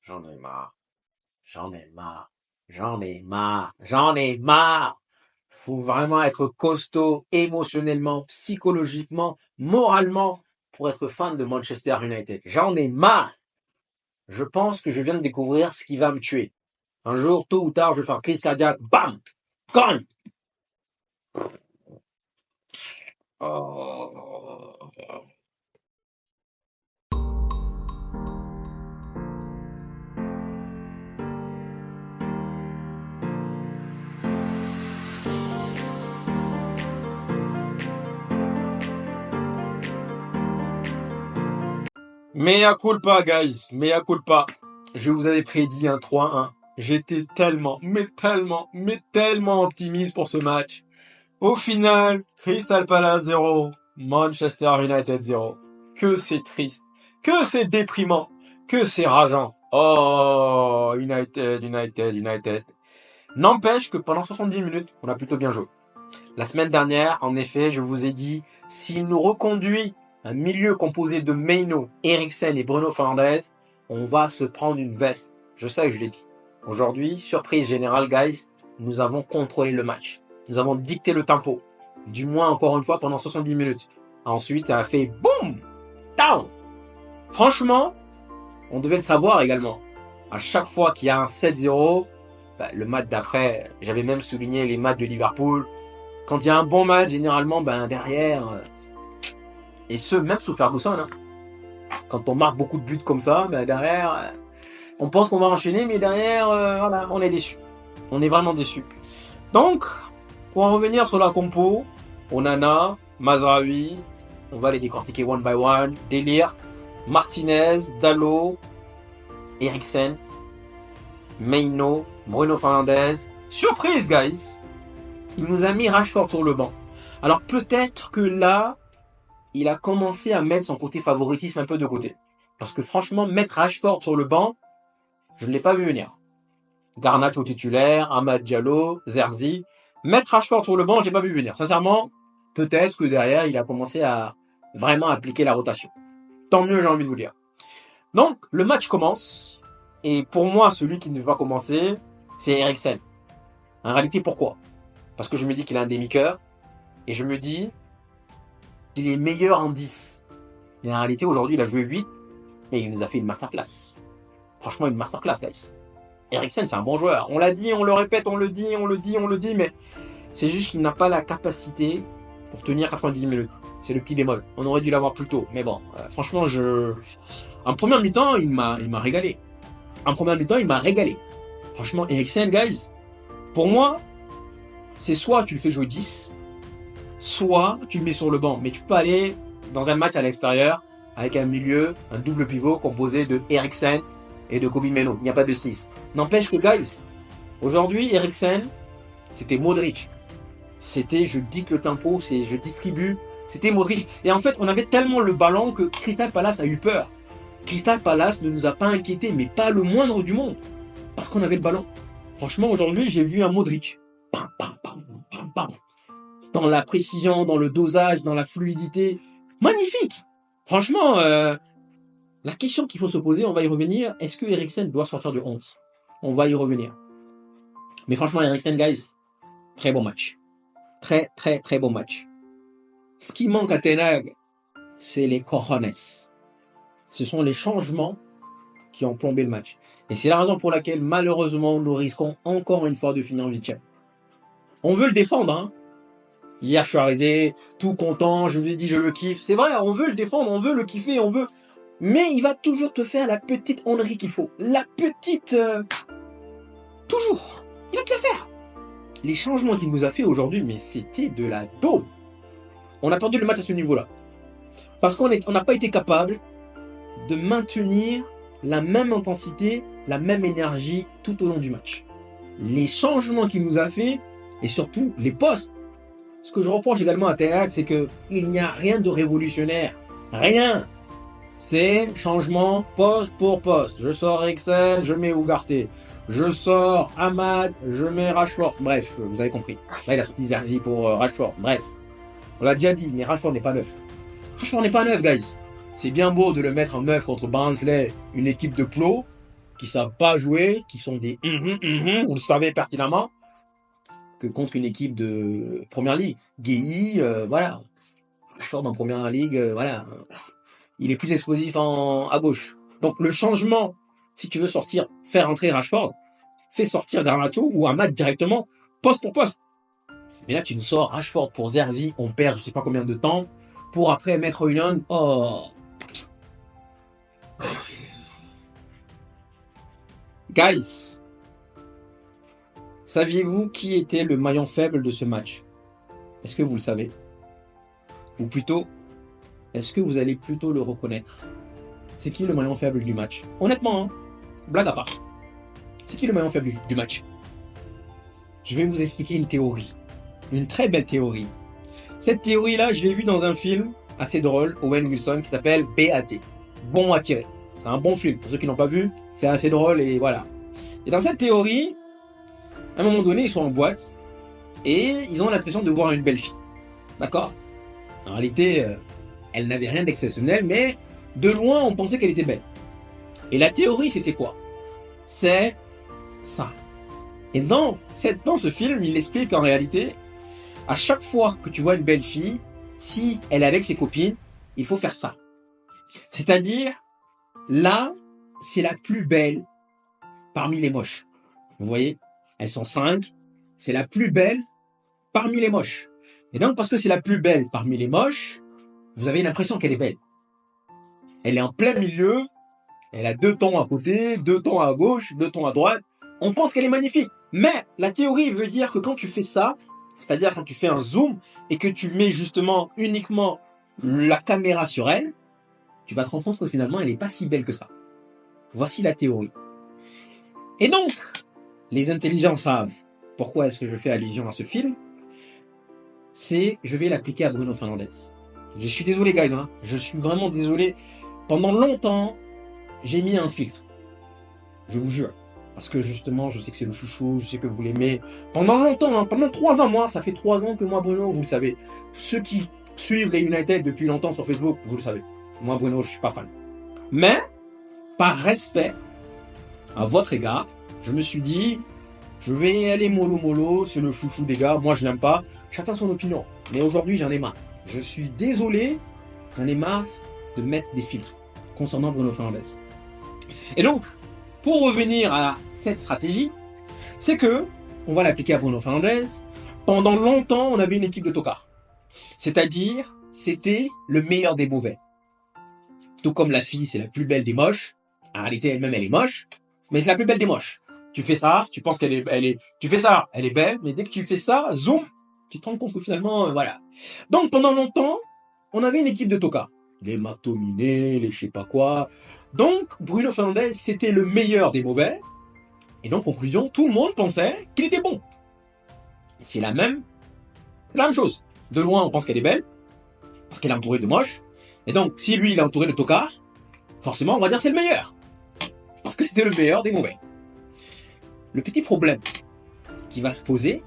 J'en ai marre. J'en ai marre. J'en ai marre. J'en ai marre. Faut vraiment être costaud émotionnellement, psychologiquement, moralement pour être fan de Manchester United. J'en ai marre. Je pense que je viens de découvrir ce qui va me tuer. Un jour, tôt ou tard, je vais faire crise cardiaque. Bam! Cogne! Oh. Mea culpa, guys. Mea culpa. Je vous avais prédit un 3-1. J'étais tellement optimiste pour ce match. Au final, Crystal Palace 0, Manchester United 0. Que c'est triste. Que c'est déprimant. Que c'est rageant. Oh, United. N'empêche que pendant 70 minutes, on a plutôt bien joué. La semaine dernière, en effet, je vous ai dit, s'il nous reconduit un milieu composé de Maino, Eriksen et Bruno Fernandes, on va se prendre une veste. Je sais que je l'ai dit. Aujourd'hui, surprise générale, guys, nous avons contrôlé le match. Nous avons dicté le tempo. Du moins, encore une fois, pendant 70 minutes. Ensuite, ça a fait boum! Down! Franchement, on devait le savoir également. À chaque fois qu'il y a un 7-0, le match d'après, j'avais même souligné les matchs de Liverpool. Quand il y a un bon match, généralement, derrière, et ce, même sous Ferguson, hein. Quand on marque beaucoup de buts comme ça, derrière, on pense qu'on va enchaîner, mais derrière, voilà, on est déçu. On est vraiment déçu. Donc, pour en revenir sur la compo, Onana, Mazraoui, on va les décortiquer one by one. Délire, Martinez, Dalot, Eriksen, Maino, Bruno Fernandes. Surprise, guys! Il nous a mis Rashford sur le banc. Alors peut-être que là, il a commencé à mettre son côté favoritisme un peu de côté. Parce que franchement, mettre Rashford sur le banc, je ne l'ai pas vu venir. Garnacho titulaire, Amad Diallo, Zerzi. Mettre Rashford sur le banc, je l'ai pas vu venir. Sincèrement, peut-être que derrière, il a commencé à vraiment appliquer la rotation. Tant mieux, j'ai envie de vous dire. Donc, le match commence. Et pour moi, celui qui ne veut pas commencer, c'est Eriksen. En réalité, pourquoi ? Parce que je me dis qu'il a un demi-cœur. Et je me dis qu'il est meilleur en 10. Et en réalité, aujourd'hui, il a joué 8. Et il nous a fait une masterclass. Franchement, une masterclass, guys. Eriksen, c'est un bon joueur. On l'a dit, on le répète, on le dit, mais c'est juste qu'il n'a pas la capacité pour tenir 90 minutes. C'est le petit bémol. On aurait dû l'avoir plus tôt. Mais bon, franchement, en première mi-temps, il m'a régalé. Franchement, Eriksen, guys, pour moi, c'est soit tu le fais jouer 10, soit tu le mets sur le banc. Mais tu peux aller dans un match à l'extérieur avec un milieu, un double pivot composé de Eriksen et de Kobe Meno. Il n'y a pas de 6. N'empêche que, guys, aujourd'hui, Eriksen, c'était Modric. C'était je dicte le tempo, je distribue. C'était Modric. Et en fait, on avait tellement le ballon que Crystal Palace a eu peur. Crystal Palace ne nous a pas inquiétés, mais pas le moindre du monde. Parce qu'on avait le ballon. Franchement, aujourd'hui, j'ai vu un Modric. Pam, pam, pam, pam, pam. Dans la précision, dans le dosage, dans la fluidité. Magnifique! Franchement, la question qu'il faut se poser, on va y revenir, est-ce que Eriksen doit sortir de 11? On va y revenir. Mais franchement, Eriksen, guys, très bon match. Très bon match. Ce qui manque à Ten Hag, c'est les cojones. Ce sont les changements qui ont plombé le match. Et c'est la raison pour laquelle, malheureusement, nous risquons encore une fois de finir en 8e. On veut le défendre, hein. Hier, je suis arrivé tout content, je vous ai dit, je le kiffe. C'est vrai, on veut le défendre, on veut le kiffer, on veut... Mais il va toujours te faire la petite honnerie qu'il faut. La petite... Toujours. Il va te la faire. Les changements qu'il nous a fait aujourd'hui, mais c'était de la daube. On a perdu le match à ce niveau-là. Parce qu'on n'a pas été capable de maintenir la même intensité, la même énergie tout au long du match. Les changements qu'il nous a fait, et surtout les postes. Ce que je reproche également à Ten Hag, c'est qu'il n'y a rien de révolutionnaire. Rien. C'est changement poste pour poste. Je sors Eriksen, je mets Ugarte. Je sors Amad, je mets Rashford. Bref, vous avez compris. Là, il a sorti Zerzi pour Rashford. Bref, on l'a déjà dit, mais Rashford n'est pas neuf. Rashford n'est pas neuf, guys. C'est bien beau de le mettre en neuf contre Barnsley, une équipe de plots. qui savent pas jouer, qui sont des vous le savez pertinemment, que contre une équipe de première ligue. Guéhi, voilà. Rashford en première ligue, voilà. Il est plus explosif à gauche. Donc le changement, si tu veux faire entrer Rashford, fais sortir Garnacho ou Ahmad directement, poste pour poste. Mais là, tu nous sors Rashford pour Zerzi, on perd je sais pas combien de temps, pour après mettre Højlund. Oh. Guys, saviez-vous qui était le maillon faible de ce match? Est-ce que vous le savez? Ou plutôt, est-ce que vous allez plutôt le reconnaître? C'est qui le maillon faible du match? Honnêtement, hein, blague à part. C'est qui le maillon faible du match? Je vais vous expliquer une théorie. Une très belle théorie. Cette théorie-là, je l'ai vue dans un film assez drôle, Owen Wilson, qui s'appelle BAT. Bon à tirer. C'est un bon film. Pour ceux qui n'ont pas vu, c'est assez drôle et voilà. Et dans cette théorie, à un moment donné, ils sont en boîte et ils ont l'impression de voir une belle fille. D'accord? En réalité, elle n'avait rien d'exceptionnel, mais de loin, on pensait qu'elle était belle. Et la théorie, c'était quoi? C'est ça. Et dans ce film, il explique qu'en réalité, à chaque fois que tu vois une belle fille, si elle est avec ses copines, il faut faire ça. C'est-à-dire, là, c'est la plus belle parmi les moches. Vous voyez? Elles sont 5. C'est la plus belle parmi les moches. Et donc, parce que c'est la plus belle parmi les moches, vous avez l'impression qu'elle est belle. Elle est en plein milieu. Elle a 2 tons à côté, 2 tons à gauche, 2 tons à droite. On pense qu'elle est magnifique. Mais la théorie veut dire que quand tu fais ça, c'est-à-dire quand tu fais un zoom et que tu mets justement uniquement la caméra sur elle, tu vas te rendre compte que finalement, elle n'est pas si belle que ça. Voici la théorie. Et donc, les intelligents savent pourquoi est-ce que je fais allusion à ce film. Je vais l'appliquer à Bruno Fernandes. Je suis désolé, guys, hein. Je suis vraiment désolé. Pendant longtemps, j'ai mis un filtre. Je vous jure. Parce que justement, je sais que c'est le chouchou, je sais que vous l'aimez. Pendant longtemps, hein, pendant 3 ans, ça fait 3 ans que moi, Bruno, vous le savez. Ceux qui suivent les United depuis longtemps sur Facebook, vous le savez. Moi, Bruno, je suis pas fan. Mais, par respect à votre égard, je me suis dit, je vais aller mollo, c'est le chouchou des gars, moi je l'aime pas, chacun son opinion. Mais aujourd'hui, j'en ai marre. Je suis désolé, j'en ai marre de mettre des filtres concernant Bruno Fernandes. Et donc, pour revenir à cette stratégie, c'est que on va l'appliquer à Bruno Fernandes. Pendant longtemps, on avait une équipe de tocards. C'est-à-dire, c'était le meilleur des mauvais. Tout comme la fille, c'est la plus belle des moches. En réalité, elle-même, elle est moche. Mais c'est la plus belle des moches. Tu fais ça, tu penses tu fais ça, elle est belle, mais dès que tu fais ça, zoom, tu te rends compte que finalement, voilà. Donc, pendant longtemps, on avait une équipe de tocards. Les McTominay, les je sais pas quoi. Donc, Bruno Fernandes, c'était le meilleur des mauvais. Et donc, conclusion, tout le monde pensait qu'il était bon. C'est la même chose. De loin, on pense qu'elle est belle, parce qu'elle est entourée de moches. Et donc, si lui, il est entouré de tocards, forcément, on va dire que c'est le meilleur. Parce que c'était le meilleur des mauvais. Le petit problème qui va se poser,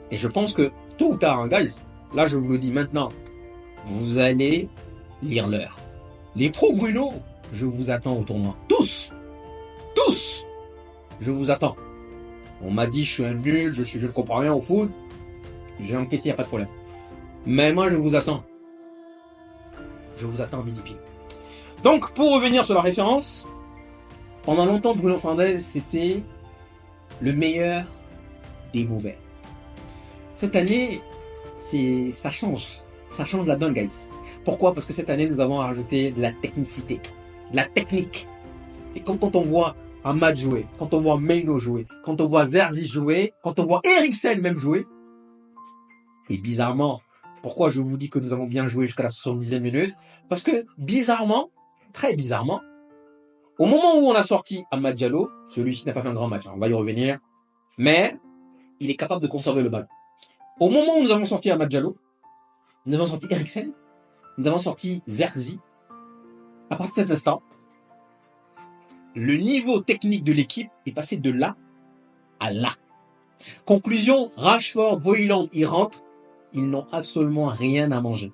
et je pense que tôt ou tard, hein, guys, là je vous le dis maintenant, vous allez lire l'heure. Les pros Bruno, je vous attends au tournoi. Tous, je vous attends. On m'a dit je suis un nul, je ne comprends rien au foot. J'ai encaissé, il n'y a pas de problème. Mais moi je vous attends. Je vous attends midi pile. Donc pour revenir sur la référence, pendant longtemps Bruno Fernandes c'était le meilleur des mauvais. Cette année, ça change la donne, guys. Pourquoi? Parce que cette année, nous avons rajouté de la technicité, de la technique. Et quand on voit Ahmad jouer, quand on voit Maino jouer, quand on voit Zerzi jouer, quand on voit Eriksen même jouer, et bizarrement, pourquoi je vous dis que nous avons bien joué jusqu'à la 70e minute? Parce que bizarrement, très bizarrement, au moment où on a sorti Amad Diallo, celui-ci n'a pas fait un grand match, on va y revenir, mais il est capable de conserver le ballon. Au moment où nous avons sorti Amad Diallo, nous avons sorti Eriksen, nous avons sorti Zerzi. À partir de cet instant, le niveau technique de l'équipe est passé de là à là. Conclusion, Rashford, Højlund, ils rentrent, ils n'ont absolument rien à manger.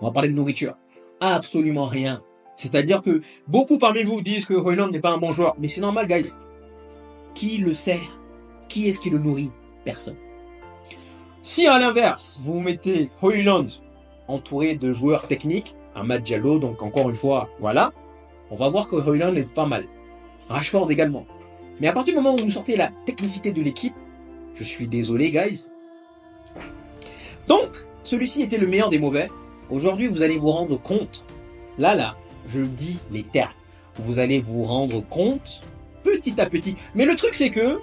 On va parler de nourriture. Absolument rien. C'est-à-dire que beaucoup parmi vous disent que Højlund n'est pas un bon joueur. Mais c'est normal, guys. Qui le sert? Qui est-ce qui le nourrit? Personne. Si à l'inverse, vous mettez Højlund entouré de joueurs techniques, Amad Diallo, donc encore une fois, voilà, on va voir que Højlund est pas mal. Rashford également. Mais à partir du moment où vous sortez la technicité de l'équipe, je suis désolé, guys. Donc, celui-ci était le meilleur des mauvais. Aujourd'hui, vous allez vous rendre compte. Là, je dis les termes. Vous allez vous rendre compte petit à petit. Mais le truc, c'est que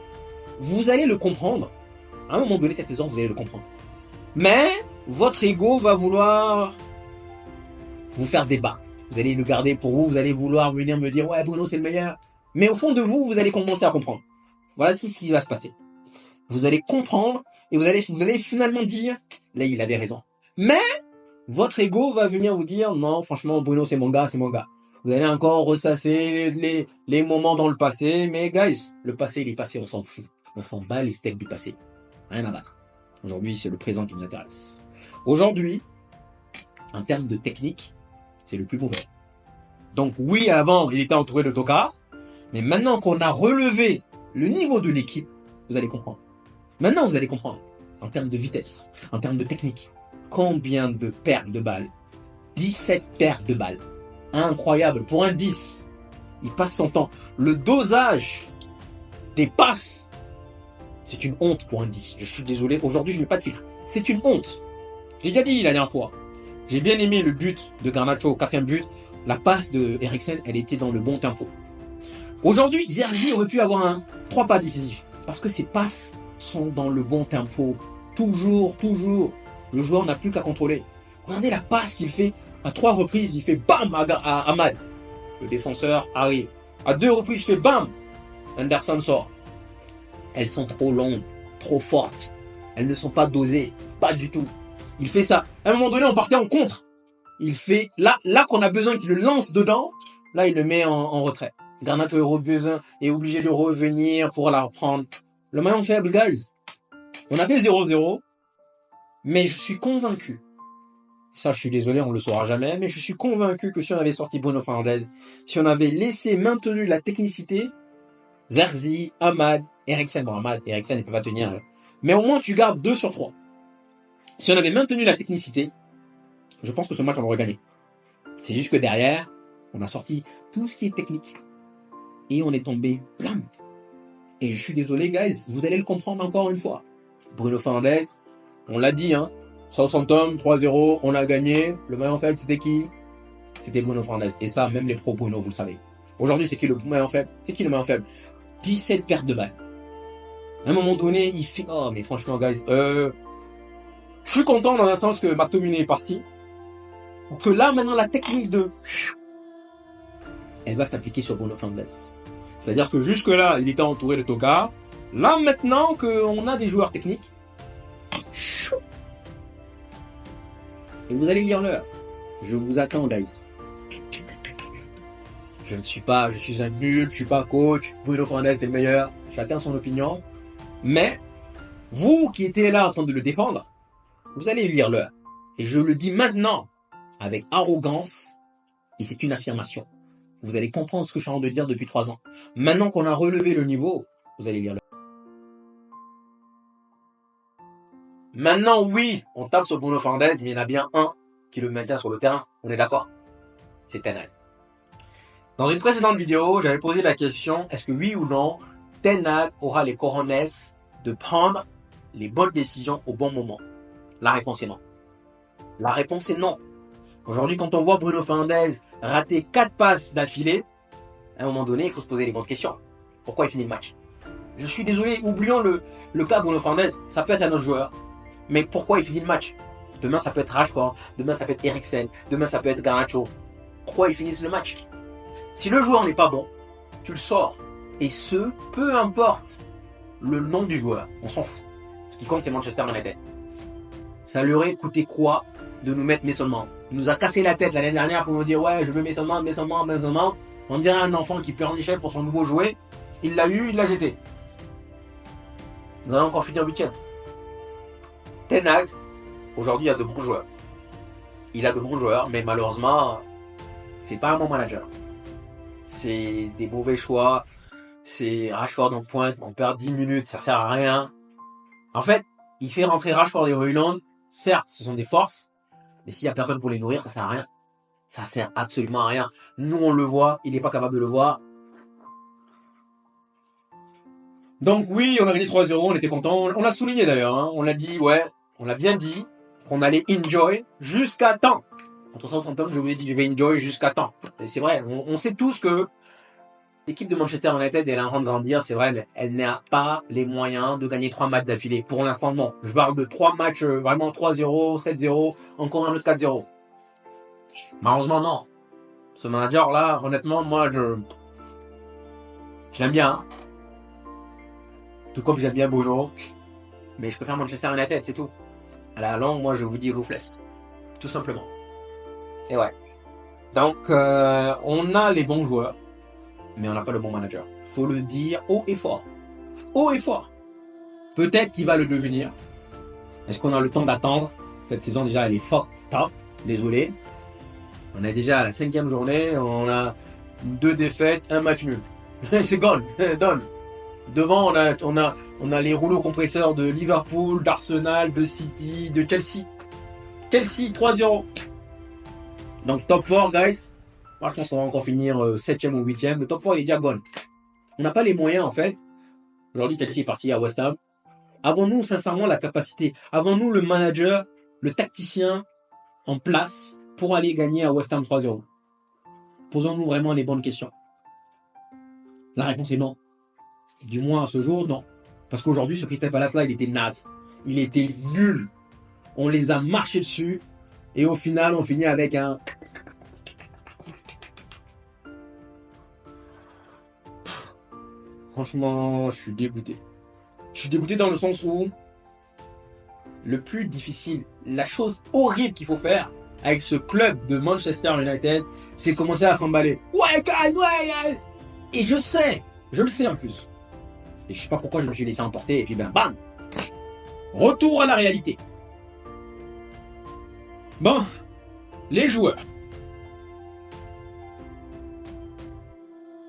vous allez le comprendre. À un moment donné, cette saison, vous allez le comprendre. Mais votre ego va vouloir vous faire débat. Vous allez le garder pour vous. Vous allez vouloir venir me dire, ouais, Bruno, c'est le meilleur. Mais au fond de vous, vous allez commencer à comprendre. Voilà ce qui va se passer. Vous allez comprendre et vous allez finalement dire, là, il avait raison. Mais votre ego va venir vous dire, non, franchement, Bruno, c'est mon gars, c'est mon gars. Vous allez encore ressasser les moments dans le passé, mais guys, le passé, il est passé, on s'en fout. On s'en bat les steaks du passé. Rien à battre. Aujourd'hui, c'est le présent qui nous intéresse. Aujourd'hui, en termes de technique, c'est le plus mauvais. Donc oui, avant, il était entouré de tocards, mais maintenant qu'on a relevé le niveau de l'équipe, vous allez comprendre. Maintenant, vous allez comprendre. En termes de vitesse, en termes de technique, combien de paires de balles? 17 paires de balles. Incroyable. Pour un 10, il passe son temps. Le dosage des passes, c'est une honte pour un 10. Je suis désolé. Aujourd'hui, je n'ai pas de filtre. C'est une honte. J'ai déjà dit la dernière fois. J'ai bien aimé le but de Garnacho, 4e but. La passe de Eriksen, elle était dans le bon tempo. Aujourd'hui, Zerzi aurait pu avoir 3 pas décisifs. Parce que ses passes sont dans le bon tempo. Toujours. Le joueur n'a plus qu'à contrôler. Regardez la passe qu'il fait. À 3 reprises, il fait bam à Amad. Le défenseur arrive. À 2 reprises, il fait bam. Anderson sort. Elles sont trop longues, trop fortes. Elles ne sont pas dosées. Pas du tout. Il fait ça. À un moment donné, on partait en contre. Il fait, là qu'on a besoin qu'il le lance dedans, là, il le met en retrait. Garnacho est obligé de revenir pour la reprendre. Le maillon faible, guys. On a fait 0-0. Mais je suis convaincu. Ça, je suis désolé, on le saura jamais, mais je suis convaincu que si on avait sorti Bruno Fernandes, si on avait maintenu la technicité, Zerzi, Amad, Eriksen, bon, Amad, Eriksen, il peut pas tenir, mais au moins tu gardes 2 sur 3. Si on avait maintenu la technicité, je pense que ce match, on l'aurait gagné. C'est juste que derrière, on a sorti tout ce qui est technique. Et on est tombé blam. Et je suis désolé, guys, vous allez le comprendre encore une fois. Bruno Fernandes, on l'a dit, Southampton, 3-0, on a gagné. Le maillon faible, c'était qui? C'était Bruno Fernandes. Et ça, même les pros Bruno, vous le savez. Aujourd'hui, c'est qui le maillon faible? C'est qui le maillon faible? 17 pertes de balles. À un moment donné, il fait... Oh, mais franchement, guys, je suis content dans un sens que McTominay est parti. Pour que là, maintenant, la technique elle va s'appliquer sur Bruno Fernandes. C'est-à-dire que jusque-là, il était entouré de tocards. Là, maintenant qu'on a des joueurs techniques, et vous allez lire l'heure. Je vous attends, guys. Je suis un nul, je suis pas coach. Bruno Fernandes est le meilleur. Chacun son opinion. Mais, vous qui étiez là en train de le défendre, vous allez lire l'heure. Et je le dis maintenant, avec arrogance, et c'est une affirmation. Vous allez comprendre ce que je suis en train de dire depuis 3 ans. Maintenant qu'on a relevé le niveau, vous allez lire l'heure. Maintenant, oui, on tape sur Bruno Fernandes, mais il y en a bien un qui le maintient sur le terrain. On est d'accord? C'est Ten Hag. Dans une précédente vidéo, j'avais posé la question, est-ce que oui ou non, Ten Hag aura les cojones de prendre les bonnes décisions au bon moment? La réponse est non. La réponse est non. Aujourd'hui, quand on voit Bruno Fernandes rater 4 passes d'affilée, à un moment donné, il faut se poser les bonnes questions. Pourquoi il finit le match? Je suis désolé, oublions le cas Bruno Fernandes, ça peut être un autre joueur. Mais pourquoi il finit le match? Demain, ça peut être Rashford, demain, ça peut être Eriksen, demain, ça peut être Garnacho. Pourquoi ils finissent le match? Si le joueur n'est pas bon, tu le sors. Et peu importe le nom du joueur, on s'en fout. Ce qui compte, c'est Manchester United. Ça leur aurait coûté quoi de nous mettre Mason Mount? Il nous a cassé la tête l'année dernière pour nous dire, ouais, je veux Mason Mount. On dirait un enfant qui pleurnichait pour son nouveau jouet. Il l'a eu, il l'a jeté. Nous allons encore finir 8e. Ten Hag, aujourd'hui, il a de bons joueurs. Il a de bons joueurs, mais malheureusement, c'est pas un bon manager. C'est des mauvais choix. C'est Rashford en pointe, on perd 10 minutes, ça sert à rien. En fait, il fait rentrer Rashford et Højlund. Certes, ce sont des forces, mais s'il y a personne pour les nourrir, ça sert à rien. Ça sert absolument à rien. Nous, on le voit, il n'est pas capable de le voir. Donc oui, on a gagné 3-0, on était content. On l'a souligné d'ailleurs, hein. On l'a dit, ouais, on l'a bien dit, qu'on allait enjoy jusqu'à temps. Contre Southampton, je vous ai dit, je vais enjoy jusqu'à temps. Et c'est vrai, on sait tous que l'équipe de Manchester United, elle est en train de grandir, c'est vrai, mais elle n'a pas les moyens de gagner 3 matchs d'affilée. Pour l'instant, non. Je parle de 3 matchs, vraiment 3-0, 7-0, encore un autre 4-0. Malheureusement, non. Ce manager-là, honnêtement, moi, je l'aime bien. Hein. Tout comme j'aime bien Bruno. Mais je préfère Manchester United, c'est tout. À la longue, moi, je vous dis Ruthless. Tout simplement. Et ouais. Donc, on a les bons joueurs, mais on n'a pas le bon manager. Faut le dire haut et fort. Haut et fort. Peut-être qu'il va le devenir. Est-ce qu'on a le temps d'attendre? Cette saison, déjà, elle est fucked up. Désolé. On est déjà à la 5e journée. On a 2 défaites, 1 match nul. C'est gone. Done. Devant, on a les rouleaux compresseurs de Liverpool, d'Arsenal, de City, de Chelsea. Chelsea, 3-0. Donc, top 4, guys. Moi, je pense qu'on va encore finir 7e ou 8e. Le top 4, il est déjà gone. On n'a pas les moyens, en fait. Aujourd'hui, Chelsea est parti à West Ham. Avons-nous, sincèrement, la capacité? Avons-nous le manager, le tacticien en place pour aller gagner à West Ham 3-0? Posons-nous vraiment les bonnes questions. La réponse est non. Du moins à ce jour, non. Parce qu'aujourd'hui, ce Crystal Palace là, il était naze. Il était nul. On les a marchés dessus. Et au final, on finit avec un... Franchement, je suis dégoûté. Je suis dégoûté dans le sens où le plus difficile, la chose horrible qu'il faut faire avec ce club de Manchester United, c'est commencer à s'emballer. Ouais, guys, ouais. Et je le sais en plus. Et je sais pas pourquoi je me suis laissé emporter et puis ben bam. Retour à la réalité. Bon, les joueurs.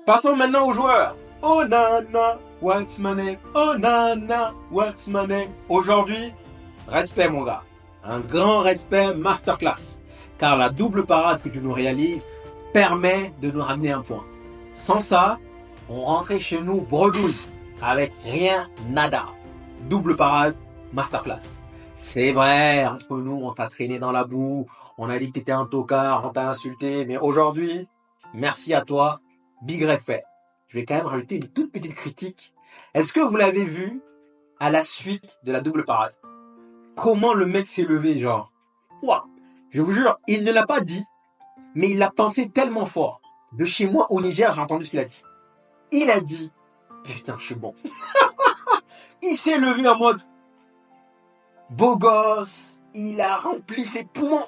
Passons maintenant aux joueurs. Oh nana, what's my name? Oh nana, what's my name? Aujourd'hui, respect mon gars. Un grand respect masterclass. Car la double parade que tu nous réalises permet de nous ramener un point. Sans ça, on rentrait chez nous bredouille. Avec rien, nada. Double parade, masterclass. C'est vrai, entre nous, on t'a traîné dans la boue, on a dit que t'étais un tocard, on t'a insulté, mais aujourd'hui, merci à toi, big respect. Je vais quand même rajouter une toute petite critique. Est-ce que vous l'avez vu à la suite de la double parade? Comment le mec s'est levé, genre, ouah, je vous jure, il ne l'a pas dit, mais il l'a pensé tellement fort. De chez moi au Niger, j'ai entendu ce qu'il a dit. Il a dit, putain, je suis bon. Il s'est levé en mode beau gosse. Il a rempli ses poumons.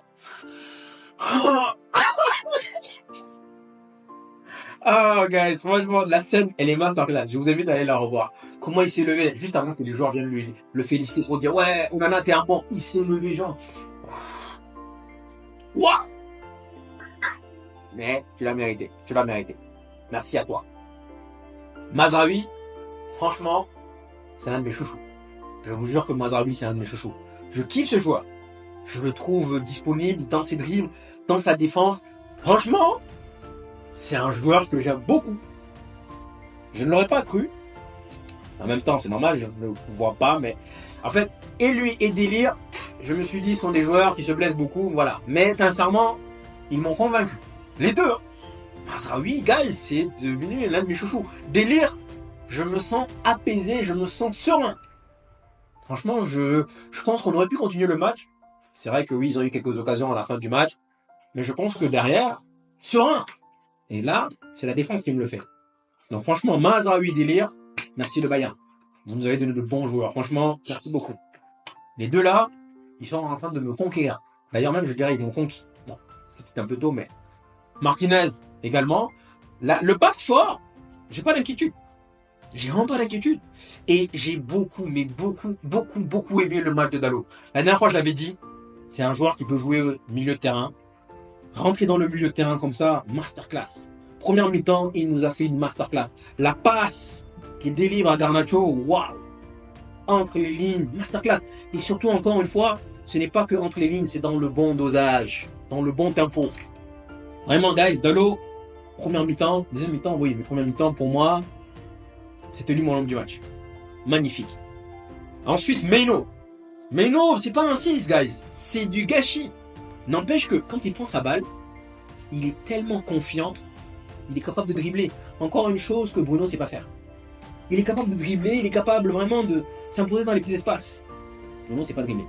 Oh, guys, franchement, la scène, elle est masterclass. Je vous invite à aller la revoir. Comment il s'est levé, juste avant que les joueurs viennent le féliciter pour dire, ouais, Onana, t'es un bon. Il s'est levé, genre. Ouah! Mais tu l'as mérité. Merci à toi. Mazraoui, franchement, c'est un de mes chouchous. Je vous jure que Mazraoui, c'est un de mes chouchous. Je kiffe ce joueur. Je le trouve disponible dans ses dribbles, dans sa défense. Franchement, c'est un joueur que j'aime beaucoup. Je ne l'aurais pas cru. En même temps, c'est normal, je ne le vois pas, mais en fait, et lui et Délire, je me suis dit, sont des joueurs qui se blessent beaucoup, voilà. Mais sincèrement, ils m'ont convaincu. Les deux. Mazraoui, guys, c'est devenu l'un de mes chouchous. Délire, je me sens apaisé, je me sens serein. Franchement, je pense qu'on aurait pu continuer le match. C'est vrai que oui, ils ont eu quelques occasions à la fin du match. Mais je pense que derrière, serein. Et là, c'est la défense qui me le fait. Donc franchement, Mazraoui, Délire, merci le Bayern. Vous nous avez donné de bons joueurs. Franchement, merci beaucoup. Les deux là, ils sont en train de me conquérir. D'ailleurs même, je dirais, ils m'ont conquis. Bon, c'était un peu tôt, mais... Martinez, également. Le back fort, j'ai pas d'inquiétude. J'ai vraiment pas d'inquiétude. Et j'ai beaucoup aimé le match de Dalot. La dernière fois, je l'avais dit, c'est un joueur qui peut jouer au milieu de terrain. Rentrer dans le milieu de terrain comme ça, masterclass. Première mi-temps, il nous a fait une masterclass. La passe qu'il délivre à Garnacho, waouh! Entre les lignes, masterclass. Et surtout, encore une fois, ce n'est pas que entre les lignes, c'est dans le bon dosage, dans le bon tempo. Vraiment, guys, Dalot, première mi-temps, deuxième mi-temps, oui, mais première mi-temps, pour moi, c'était lui mon homme du match. Magnifique. Ensuite, Meno. Meno, c'est pas un 6, guys. C'est du gâchis. N'empêche que quand il prend sa balle, il est tellement confiant, il est capable de dribbler. Encore une chose que Bruno sait pas faire. Il est capable de dribbler, il est capable vraiment de s'imposer dans les petits espaces. Bruno sait pas dribbler.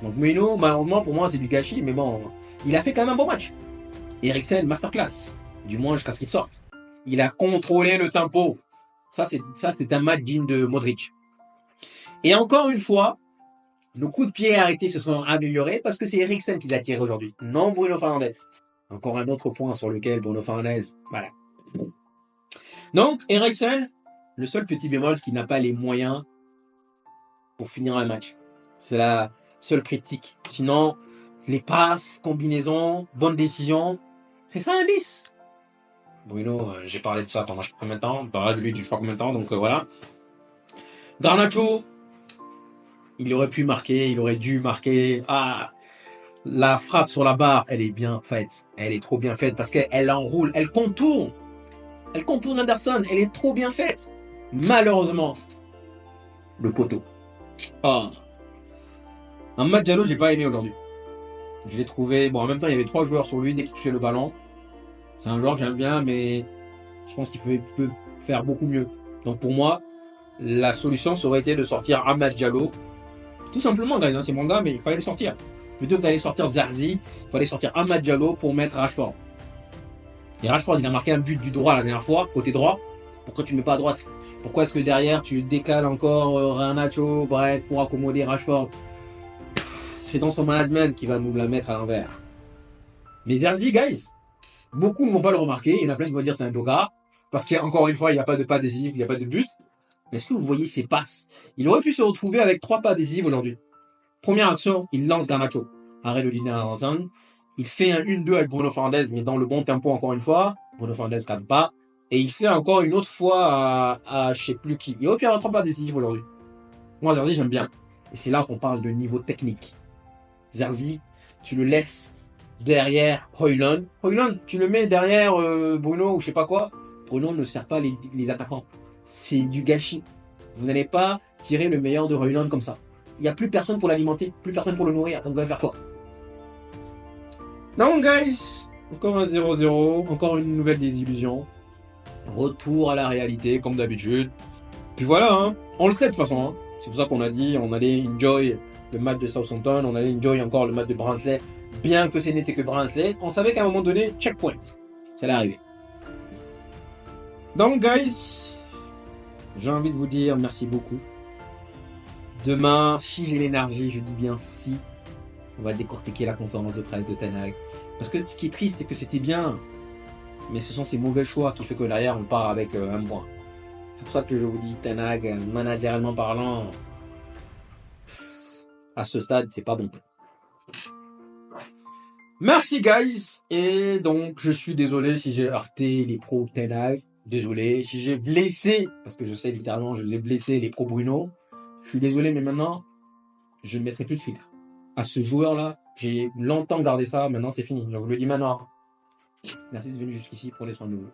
Donc Meno, malheureusement pour moi c'est du gâchis, mais bon, il a fait quand même un bon match. Eriksen, masterclass. Du moins jusqu'à ce qu'il sorte. Il a contrôlé le tempo. Ça c'est un match digne de Modric. Et encore une fois, nos coups de pied arrêtés se sont améliorés parce que c'est Eriksen qui les a tirés aujourd'hui, non Bruno Fernandes. Encore un autre point sur lequel Bruno Fernandes, voilà. Donc Eriksen, le seul petit bémol, c'est qu'il n'a pas les moyens pour finir un match. C'est la seule critique. Sinon, les passes, combinaisons, bonnes décisions, c'est ça un 10. Bruno, j'ai parlé de ça pendant je sais pas combien de temps, parlé de lui depuis je sais pas combien de temps, donc voilà. Garnacho, il aurait pu marquer, il aurait dû marquer. Ah, la frappe sur la barre, elle est bien faite. Elle est trop bien faite parce qu'elle enroule, elle contourne. Elle contourne Anderson, elle est trop bien faite. Malheureusement, le poteau. Oh. Un match Diallo, j'ai pas aimé aujourd'hui. Je l'ai trouvé. Bon, en même temps, il y avait 3 joueurs sur lui dès qu'il touchait le ballon. C'est un joueur que j'aime bien, mais je pense qu'il peut faire beaucoup mieux. Donc pour moi, la solution, ça aurait été de sortir Amad Diallo. Tout simplement, guys, hein, c'est mon gars, mais il fallait le sortir. Plutôt que d'aller sortir Zerzi, il fallait sortir Amad Diallo pour mettre Rashford. Et Rashford, il a marqué un but du droit la dernière fois, côté droit. Pourquoi tu ne mets pas à droite? Pourquoi est-ce que derrière, tu décales encore Garnacho, bref, pour accommoder Rashford? C'est dans son management qui va nous la mettre à l'envers. Mais Zerzi, guys, beaucoup ne vont pas le remarquer. Il y en a plein qui vont dire c'est un doka. Parce qu'encore une fois, il n'y a pas de pas décisif, il n'y a pas de but. Mais est-ce que vous voyez ses passes? Il aurait pu se retrouver avec 3 pas décisifs aujourd'hui. Première action, il lance Garnacho. Arrêt de ligne en zone. Il fait un 1-2 avec Bruno Fernandes, mais dans le bon tempo encore une fois. Bruno Fernandes cadre pas. Et il fait encore une autre fois à je sais plus qui. Il aurait pu avoir 3 pas décisifs aujourd'hui. Moi, Zerzi, j'aime bien. Et c'est là qu'on parle de niveau technique. Zerzi, tu le laisses derrière Højlund. Højlund, tu le mets derrière Bruno ou je sais pas quoi. Bruno ne sert pas les attaquants. C'est du gâchis. Vous n'allez pas tirer le meilleur de Højlund comme ça. Il n'y a plus personne pour l'alimenter, plus personne pour le nourrir. Donc, vous allez faire quoi? Non, guys, encore un 0-0, encore une nouvelle désillusion. Retour à la réalité, comme d'habitude. Puis voilà, hein. On le sait de toute façon. Hein. C'est pour ça qu'on a dit on allait enjoy le match de Southampton, on allait enjoy encore le match de Barnsley. Bien que ce n'était que Barnsley, on savait qu'à un moment donné, checkpoint. Ça allait arriver. Donc, guys, j'ai envie de vous dire merci beaucoup. Demain, si j'ai l'énergie, je dis bien si, on va décortiquer la conférence de presse de Ten Hag. Parce que ce qui est triste, c'est que c'était bien, mais ce sont ces mauvais choix qui fait que derrière, on part avec un point. C'est pour ça que je vous dis, Ten Hag, managérialement parlant, à ce stade, c'est pas bon. Merci, guys. Et donc, je suis désolé si j'ai heurté les pros Ten Hag. Désolé si j'ai blessé, parce que je sais littéralement, je l'ai blessé les pros Bruno. Je suis désolé, mais maintenant, je ne mettrai plus de filtre. À ce joueur-là, j'ai longtemps gardé ça, maintenant c'est fini. Je vous le dis maintenant. Merci d'être venu jusqu'ici, prenez soin de vous.